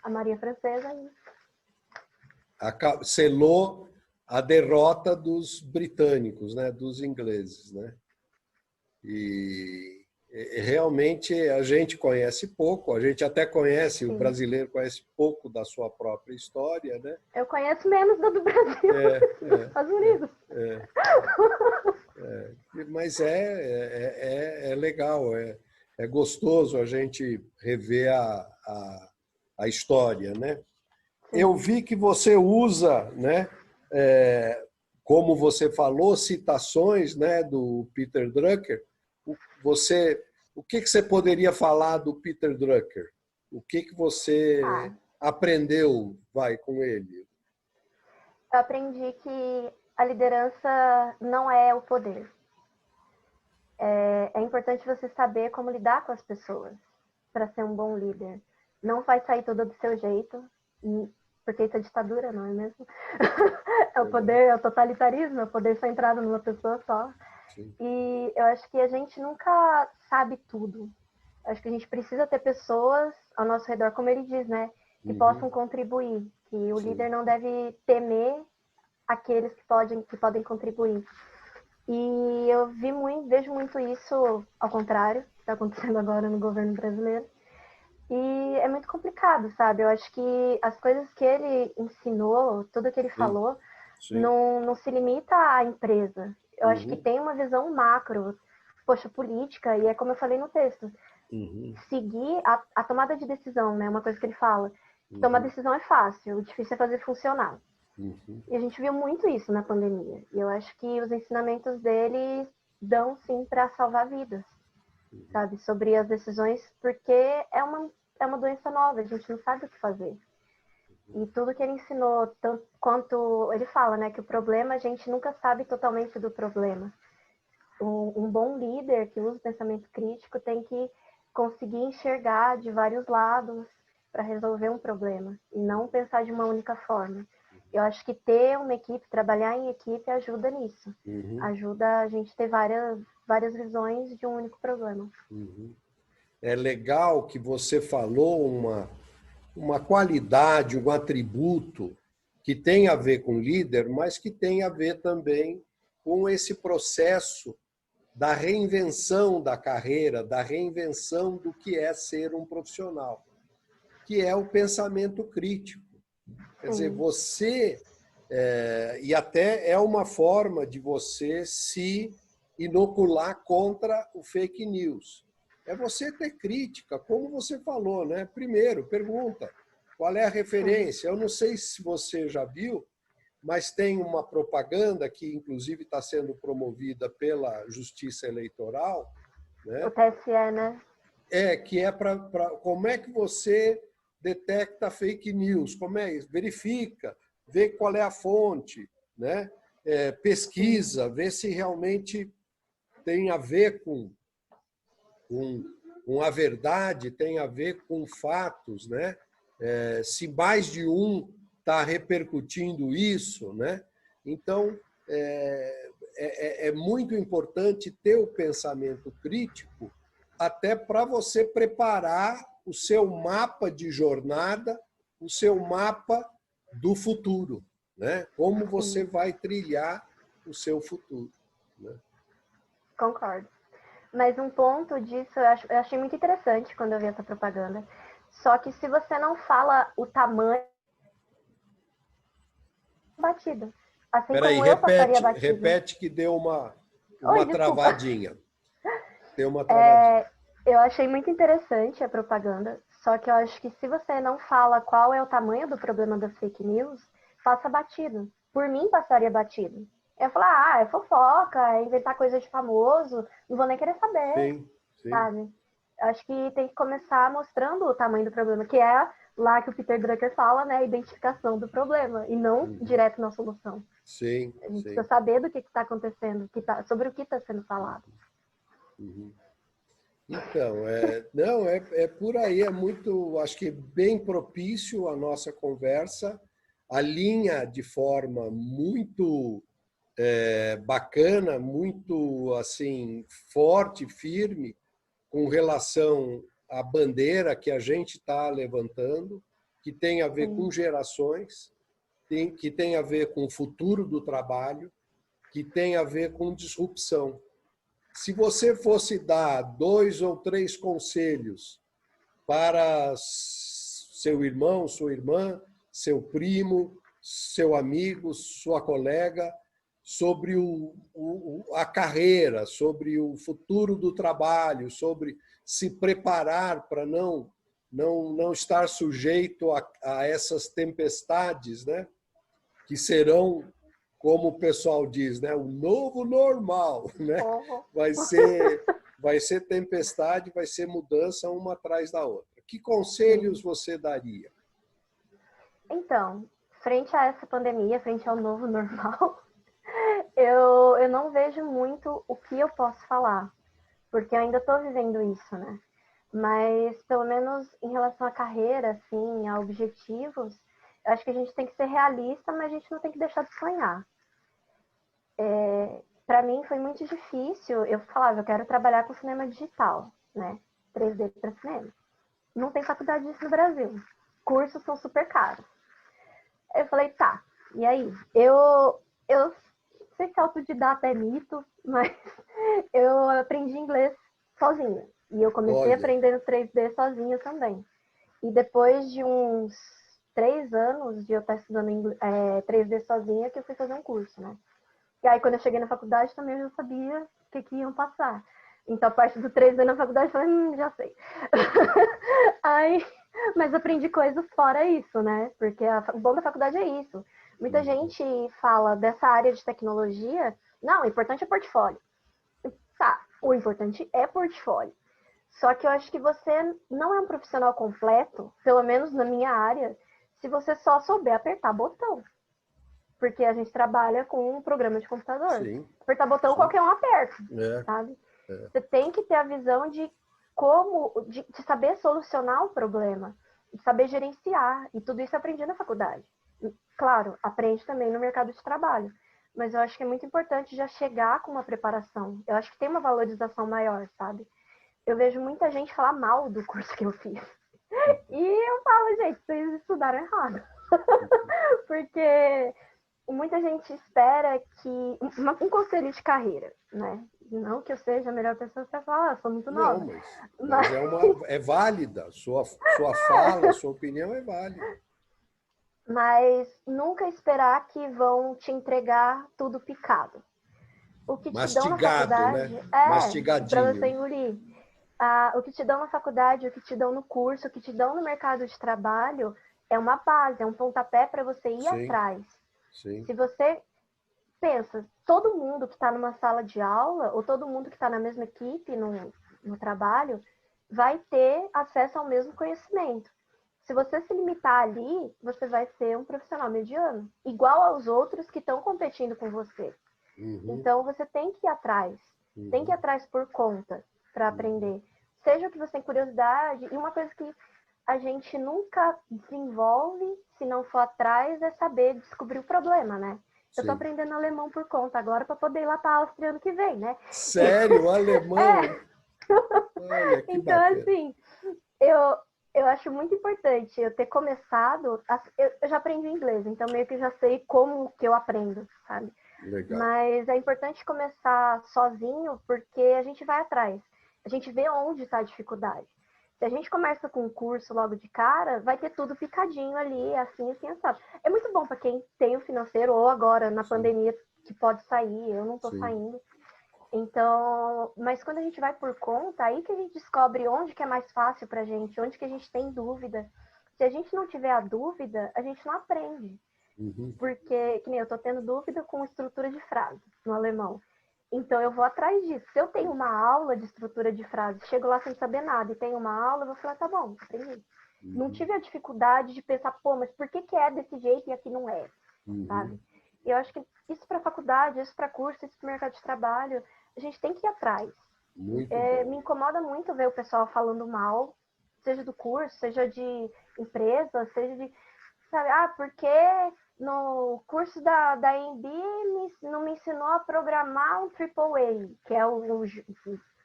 A Marinha Francesa
selou a derrota dos britânicos, né, dos ingleses, né? E realmente a gente conhece pouco, a gente até conhece, o brasileiro conhece pouco da sua própria história, né?
Eu conheço menos do Brasil, dos Estados Unidos.
Mas é legal, é gostoso a gente rever a história, né? Sim. Eu vi que você usa, né, como você falou, citações, né, do Peter Drucker. O que você poderia falar do Peter Drucker? O que você aprendeu, com ele?
Eu aprendi que a liderança não é o poder. É importante você saber como lidar com as pessoas para ser um bom líder. Não vai sair tudo do seu jeito, porque isso é ditadura, não é mesmo? É o poder, é o totalitarismo, é o poder centrado numa pessoa só. Sim. E eu acho que a gente nunca sabe tudo. Eu acho que a gente precisa ter pessoas ao nosso redor, como ele diz, né? Que possam contribuir. Que o líder não deve temer aqueles que podem contribuir. E eu vejo muito isso ao contrário, que está acontecendo agora no governo brasileiro. E é muito complicado, sabe? Eu acho que as coisas que ele ensinou, tudo que ele falou, não se limita à empresa. Eu acho que tem uma visão macro, política, e é como eu falei no texto. Seguir a tomada de decisão, né? Uma coisa que ele fala. Tomar decisão é fácil, o difícil é fazer funcionar.
Uhum.
E a gente viu muito isso na pandemia. E eu acho que os ensinamentos dele dão sim para salvar vidas, sabe? Sobre as decisões, porque é uma doença nova, a gente não sabe o que fazer. E tudo que ele ensinou, tanto quanto ele fala, né, que o problema a gente nunca sabe totalmente do problema. Um bom líder que usa o pensamento crítico tem que conseguir enxergar de vários lados para resolver um problema e não pensar de uma única forma. Eu acho que ter uma equipe, trabalhar em equipe ajuda nisso.
Uhum.
Ajuda a gente ter várias visões de um único problema.
Uhum. É legal que você falou uma qualidade, um atributo que tem a ver com líder, mas que tem a ver também com esse processo da reinvenção da carreira, da reinvenção do que é ser um profissional, que é o pensamento crítico. Quer dizer,
Sim.
você, e até é uma forma de você se inocular contra o fake news. É você ter crítica, como você falou, né? Primeiro, pergunta, qual é a referência? Eu não sei se você já viu, mas tem uma propaganda que, inclusive, está sendo promovida pela Justiça Eleitoral,
O
né?
TSE, né?
Que é para como é que você detecta fake news, como é isso? Verifica, vê qual é a fonte, né? Pesquisa, vê se realmente tem a ver com, com a verdade, tem a ver com fatos, né? Se mais de um está repercutindo isso, né? Então, é muito importante ter o pensamento crítico até para você preparar o seu mapa de jornada, o seu mapa do futuro, né? Como você
Sim,
vai trilhar o seu futuro, né?
concordo. Mas um ponto disso eu achei muito interessante quando eu vi essa propaganda. Só que se você não fala o tamanho batido, assim
Peraí,
como eu passaria
repete,
batido.
repete que deu
Oi,
uma
desculpa.
travadinha. Deu uma travadinha.
Eu achei muito interessante a propaganda, só que eu acho que se você não fala qual é o tamanho do problema das fake news, passa batido. Por mim, passaria batido. Eu ia falar, é fofoca, é inventar coisa de famoso, não vou nem querer saber,
Sim, sim.
sabe? Acho que tem que começar mostrando o tamanho do problema, que é lá que o Peter Drucker fala, né, a identificação do problema, e não
Uhum.
direto na solução.
Sim,
A gente precisa
sim.
saber do que está acontecendo, sobre o que está sendo falado.
Uhum. Então, não, é por aí, é muito, acho que bem propício a nossa conversa, alinha de forma muito bacana, muito assim forte, firme, com relação à bandeira que a gente está levantando, que tem a ver com
Sim,
gerações, que tem a ver com o futuro do trabalho, que tem a ver com disrupção. Se você fosse dar 2 ou 3 conselhos para seu irmão, sua irmã, seu primo, seu amigo, sua colega, sobre a carreira, sobre o futuro do trabalho, sobre se preparar para não estar sujeito a essas tempestades, né? Que serão, como o pessoal diz, né? O novo normal, né?
uhum.
Vai ser, vai ser tempestade, vai ser mudança uma atrás da outra. Que conselhos
Sim.
você daria?
Então, frente a essa pandemia, frente ao novo normal, eu não vejo muito o que eu posso falar, porque eu ainda estou vivendo isso, né? Mas, pelo menos em relação à carreira, assim, a objetivos, eu acho que a gente tem que ser realista, mas a gente não tem que deixar de sonhar. Para mim foi muito difícil. Eu falava, eu quero trabalhar com cinema digital, né? 3D para cinema. Não tem faculdade disso no Brasil. Cursos são super caros. Eu falei, tá, e aí? Eu não sei se autodidata é mito, mas eu aprendi inglês sozinha. E eu comecei
Olha,
aprendendo 3D sozinha também. E depois de uns 3 anos de eu estar estudando 3D sozinha, que eu fui fazer um curso, né? E aí, quando eu cheguei na faculdade, também eu já sabia o que iam passar. Então, a parte do 3D na faculdade, eu falei, já sei. Aí, mas aprendi coisas fora isso, né? Porque o bom da faculdade é isso. Muita gente fala dessa área de tecnologia, não, o importante é portfólio. Tá, o importante é portfólio. Só que eu acho que você não é um profissional completo, pelo menos na minha área, se você só souber apertar botão. Porque a gente trabalha com um programa de computador.
Sim.
Apertar botão,
Sim.
qualquer um aperta,
É.
sabe? Você tem que ter a visão de como, de saber solucionar o problema, de saber gerenciar. E tudo isso eu aprendi na faculdade. E, claro, aprende também no mercado de trabalho. Mas eu acho que é muito importante já chegar com uma preparação. Eu acho que tem uma valorização maior, sabe? Eu vejo muita gente falar mal do curso que eu fiz. E eu falo, gente, vocês estudaram errado. Porque muita gente espera que... Um conselho de carreira, né? Não que eu seja a melhor pessoa para falar, eu sou muito nova.
Não, mas é válida. Sua fala, sua opinião é válida.
Mas nunca esperar que vão te entregar tudo picado. O que te dão na faculdade
né? Mastigadinho.
para você engolir. O que te dão na faculdade, o que te dão no curso, o que te dão no mercado de trabalho é uma base, é um pontapé para você ir atrás.
Sim.
Se você pensa, todo mundo que está numa sala de aula, ou todo mundo que está na mesma equipe no trabalho, vai ter acesso ao mesmo conhecimento. Se você se limitar ali, você vai ser um profissional mediano, igual aos outros que estão competindo com você. Então, você tem que ir atrás. Tem que ir atrás por conta para aprender. Seja o que você tem curiosidade. E uma coisa que a gente nunca desenvolve, se não for atrás, é saber descobrir o problema, né? Eu tô aprendendo alemão por conta agora para poder ir lá para a Áustria ano que vem, né?
Sério? Alemão? Olha, que
então,
bacana.
assim, eu acho muito importante eu ter começado... Eu já aprendi inglês, então meio que já sei como que eu aprendo, sabe?
Legal.
Mas é importante começar sozinho, porque a gente vai atrás. A gente vê onde está a dificuldade. Se a gente começa com um curso logo de cara, vai ter tudo picadinho ali, assim, sabe? É muito bom para quem tem o financeiro, ou agora, na pandemia, que pode sair. Eu não estou saindo. Então, mas quando a gente vai por conta, aí que a gente descobre onde que é mais fácil pra gente, onde que a gente tem dúvida. Se a gente não tiver a dúvida, a gente não aprende. Porque, que nem eu tô tendo dúvida com estrutura de frase no alemão. Então, eu vou atrás disso. Se eu tenho uma aula de estrutura de frase, chego lá sem saber nada e tenho uma aula, eu vou falar, tá bom, aprendi. Não tive a dificuldade de pensar, pô, mas por que é desse jeito e aqui não é? Sabe? E eu acho que isso para faculdade, isso para curso, isso para mercado de trabalho, a gente tem que ir atrás. Me incomoda muito ver o pessoal falando mal, seja do curso, seja de empresa, seja de... Sabe, porque no curso da AMB não me ensinou a programar um AAA, que é os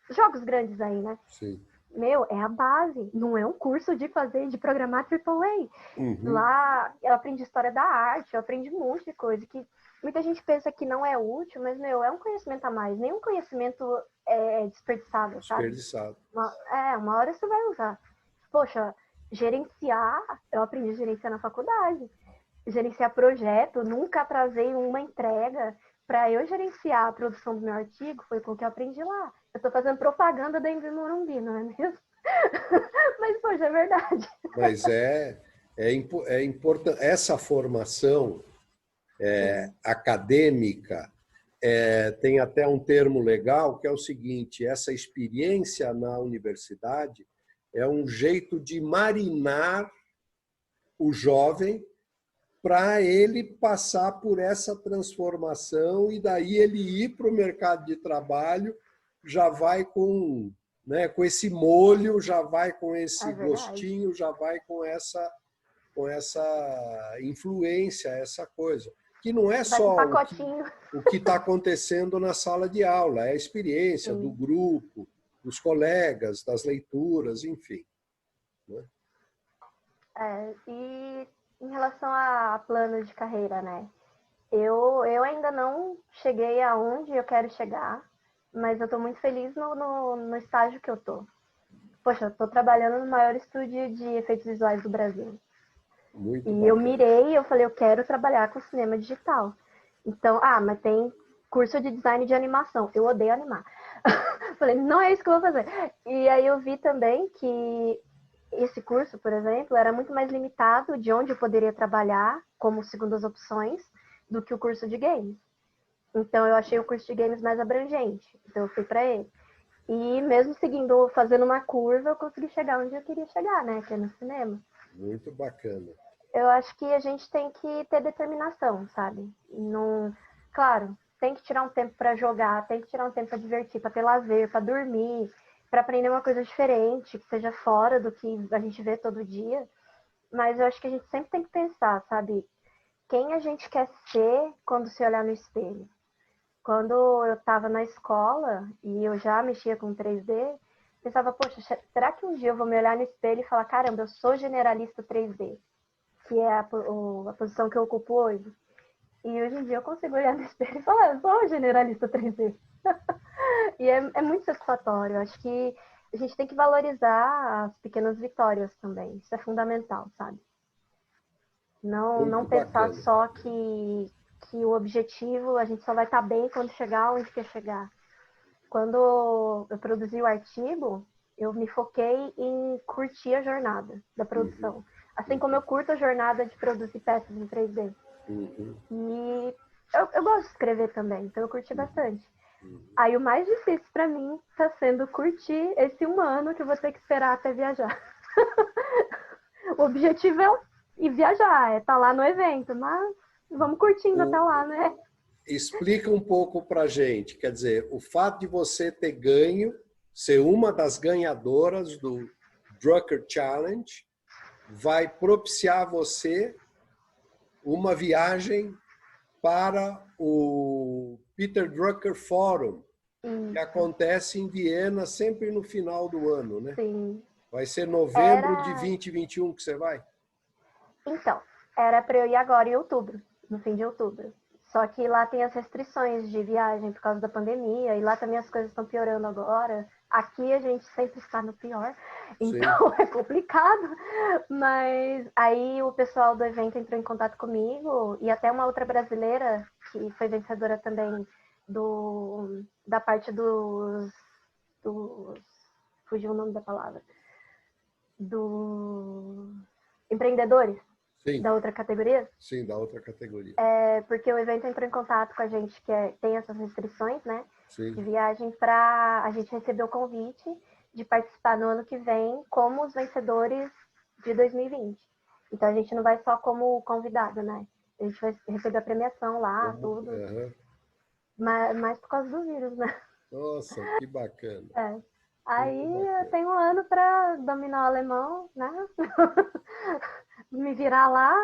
jogos grandes aí, né?
Sim.
Meu, é a base, não é um curso de programar AAA. Lá eu aprendi história da arte, eu aprendi um monte de coisa que muita gente pensa que não é útil, mas, meu, é um conhecimento a mais. Nenhum conhecimento é desperdiçável, sabe?
Desperdiçado.
Uma hora você vai usar. Poxa, gerenciar, eu aprendi a gerenciar na faculdade. Gerenciar projeto, nunca atrasei uma entrega. Para eu gerenciar a produção do meu artigo, foi com o que eu aprendi lá. Eu estou fazendo propaganda da Envy Morumbi, não é mesmo? Mas, poxa, é verdade.
Mas é importante. Essa formação acadêmica tem até um termo legal, que é o seguinte: essa experiência na universidade é um jeito de marinar o jovem para ele passar por essa transformação e daí ele ir para o mercado de trabalho já vai com esse molho, já vai com esse gostinho, já vai com essa influência, essa coisa. Que não é só o que está acontecendo na sala de aula, é a experiência do grupo, dos colegas, das leituras, enfim.
E em relação a plano de carreira, né? Eu ainda não cheguei aonde eu quero chegar, mas eu estou muito feliz no estágio que eu estou. Poxa, eu estou trabalhando no maior estúdio de efeitos visuais do Brasil.
Muito
e
bacana.
Eu mirei, eu falei, eu quero trabalhar com cinema digital. Então, mas tem curso de design de animação. Eu odeio animar. Falei, não é isso que eu vou fazer. E aí eu vi também que esse curso, por exemplo, era muito mais limitado de onde eu poderia trabalhar como segundas opções do que o curso de games. Então, eu achei o curso de games mais abrangente. Então, eu fui para ele. E mesmo seguindo, fazendo uma curva, eu consegui chegar onde eu queria chegar, né? Que é no cinema.
Muito bacana.
Eu acho que a gente tem que ter determinação, sabe? Não... Claro, tem que tirar um tempo para jogar, tem que tirar um tempo para divertir, para ter lazer, para dormir, para aprender uma coisa diferente, que seja fora do que a gente vê todo dia. Mas eu acho que a gente sempre tem que pensar, sabe? Quem a gente quer ser quando se olhar no espelho. Quando eu estava na escola e eu já mexia com 3D, pensava, poxa, será que um dia eu vou me olhar no espelho e falar, caramba, eu sou generalista 3D, que é a posição que eu ocupo hoje. E hoje em dia eu consigo olhar no espelho e falar, eu sou generalista 3D. E é muito satisfatório. Eu acho que a gente tem que valorizar as pequenas vitórias também. Isso é fundamental, sabe? Não
Muito
pensar
bacana.
só que o objetivo, a gente só vai estar bem quando chegar onde quer chegar. Quando eu produzi o artigo, eu me foquei em curtir a jornada da produção. Assim como eu curto a jornada de produzir peças em 3D. E eu gosto de escrever também, então eu curti bastante. Aí o mais difícil para mim está sendo curtir esse 1 ano que eu vou ter que esperar até viajar. O objetivo é ir viajar, é estar lá no evento, mas vamos curtindo até lá, né?
Explica um pouco para gente, quer dizer, o fato de você ter ganho, ser uma das ganhadoras do Drucker Challenge, vai propiciar a você uma viagem para o Peter Drucker Forum, que acontece em Viena sempre no final do ano, né?
Sim.
Vai ser novembro de 2021 que você vai?
Então, era para eu ir agora em outubro, no fim de outubro. Só que lá tem as restrições de viagem por causa da pandemia, e lá também as coisas estão piorando agora. Aqui a gente sempre está no pior, então é complicado. Mas aí o pessoal do evento entrou em contato comigo, e até uma outra brasileira, que foi vencedora também da parte dos. Fugiu o nome da palavra. Dos empreendedores.
Sim.
Da outra categoria?
Sim, da outra categoria.
Porque o evento entrou em contato com a gente, que tem essas restrições, né?
Sim.
De viagem, para a gente receber o convite de participar no ano que vem como os vencedores de 2020. Então a gente não vai só como convidado, né? A gente vai receber a premiação lá, tudo. Mas por causa do vírus, né?
Nossa, que bacana.
Aí eu tenho 1 ano para dominar o alemão, né? Me virar lá.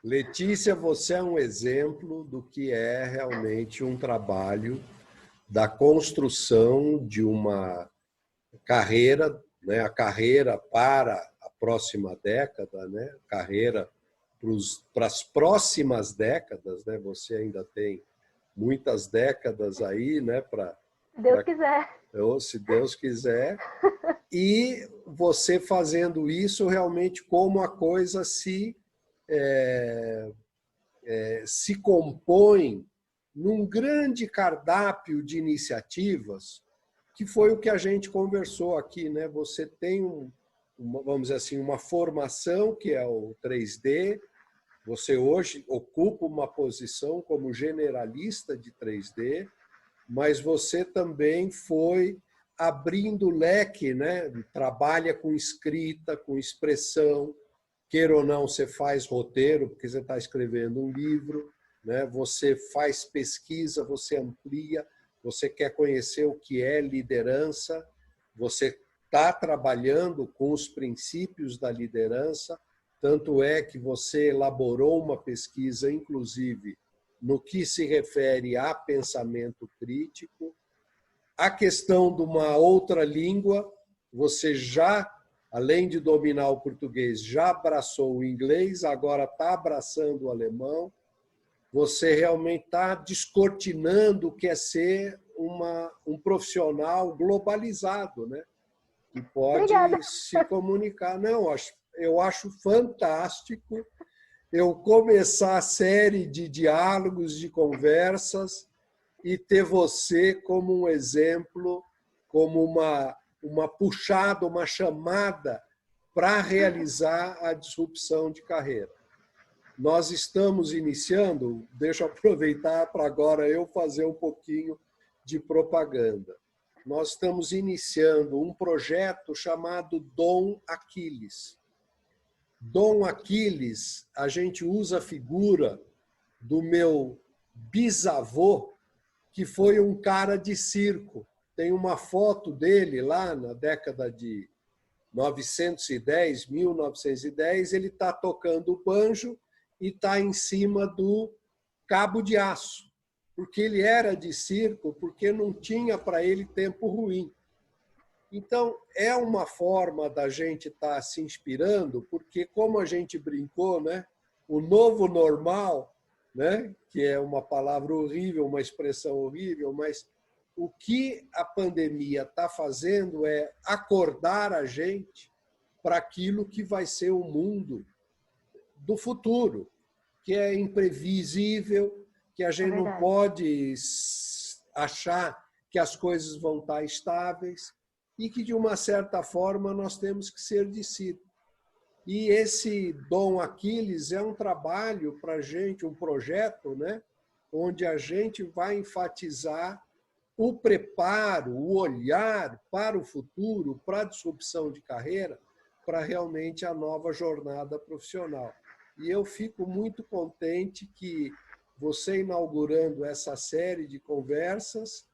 Letícia, você é um exemplo do que é realmente um trabalho da construção de uma carreira, né? A carreira para a próxima década, né? Carreira para as próximas décadas, né? Você ainda tem muitas décadas aí, né?
Deus quiser.
Se Deus quiser. E você fazendo isso realmente como a coisa se compõe num grande cardápio de iniciativas, que foi o que a gente conversou aqui, né? Você tem vamos dizer assim, uma formação que é o 3D. Você hoje ocupa uma posição como generalista de 3D, mas você também foi abrindo leque, né? Trabalha com escrita, com expressão. Queira ou não, você faz roteiro, porque você está escrevendo um livro, né? Você faz pesquisa, você amplia, você quer conhecer o que é liderança, você está trabalhando com os princípios da liderança, tanto é que você elaborou uma pesquisa, inclusive, no que se refere a pensamento crítico. A questão de uma outra língua, você já, além de dominar o português, já abraçou o inglês, agora está abraçando o alemão. Você realmente está descortinando o que é ser um profissional globalizado, né? Que pode se comunicar. Não, eu acho fantástico eu começar a série de diálogos, de conversas, e ter você como um exemplo, como uma puxada, uma chamada para realizar a disrupção de carreira. Nós estamos iniciando, deixa eu aproveitar para agora eu fazer um pouquinho de propaganda. Nós estamos iniciando um projeto chamado Dom Aquiles. Dom Aquiles, a gente usa a figura do meu bisavô, que foi um cara de circo. Tem uma foto dele lá na década de 1910, ele está tocando banjo e está em cima do cabo de aço, porque ele era de circo, porque não tinha para ele tempo ruim. Então, é uma forma da gente estar se inspirando, porque como a gente brincou, né, o novo normal, né, que é uma palavra horrível, uma expressão horrível, mas o que a pandemia está fazendo é acordar a gente para aquilo que vai ser o mundo do futuro, que é imprevisível, que a gente não pode achar que as coisas vão estar estáveis e que, de uma certa forma, nós temos que ser discípulos. E esse Dom Aquiles é um trabalho para a gente, um projeto, né, onde a gente vai enfatizar o preparo, o olhar para o futuro, para a disrupção de carreira, para realmente a nova jornada profissional. E eu fico muito contente que você inaugurando essa série de conversas,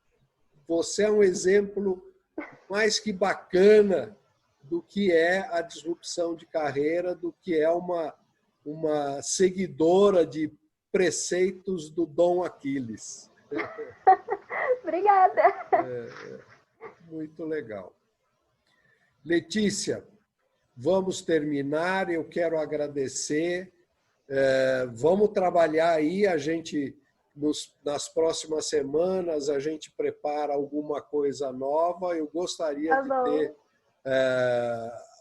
você é um exemplo mais que bacana do que é a disrupção de carreira, do que é uma seguidora de preceitos do Dom Aquiles.
Obrigada.
Muito legal. Letícia, vamos terminar. Eu quero agradecer. Vamos trabalhar aí, a gente, nas próximas semanas, a gente prepara alguma coisa nova. Eu gostaria de ter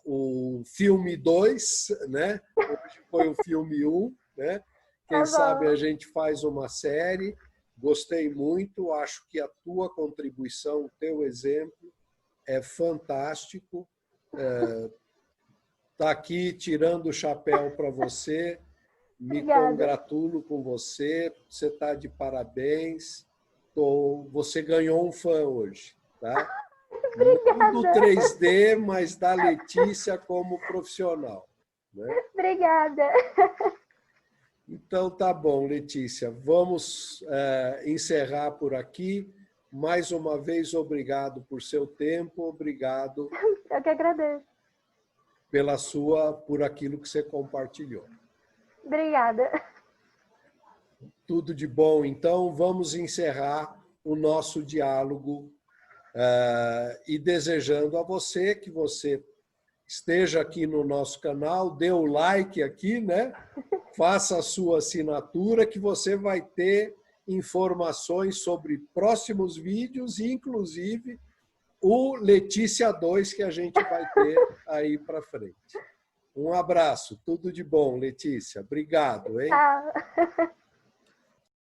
o filme 2, né? Hoje foi o filme 1, né? Quem sabe a gente faz uma série. Gostei muito, acho que a tua contribuição, o teu exemplo é fantástico. Está aqui tirando o chapéu para você. Me congratulo com você. Você está de parabéns. Você ganhou um fã hoje, tá?
Obrigada.
Não do 3D, mas da Letícia como profissional, né?
Obrigada.
Então, tá bom, Letícia. Vamos encerrar por aqui. Mais uma vez, obrigado por seu tempo. Obrigado.
Eu que agradeço.
Por aquilo que você compartilhou.
Obrigada.
Tudo de bom. Então, vamos encerrar o nosso diálogo e desejando a você que você esteja aqui no nosso canal, dê o like aqui, né? Faça a sua assinatura que você vai ter informações sobre próximos vídeos e, inclusive, o Letícia 2 que a gente vai ter aí para frente. Um abraço, tudo de bom, Letícia. Obrigado, hein?
Tchau.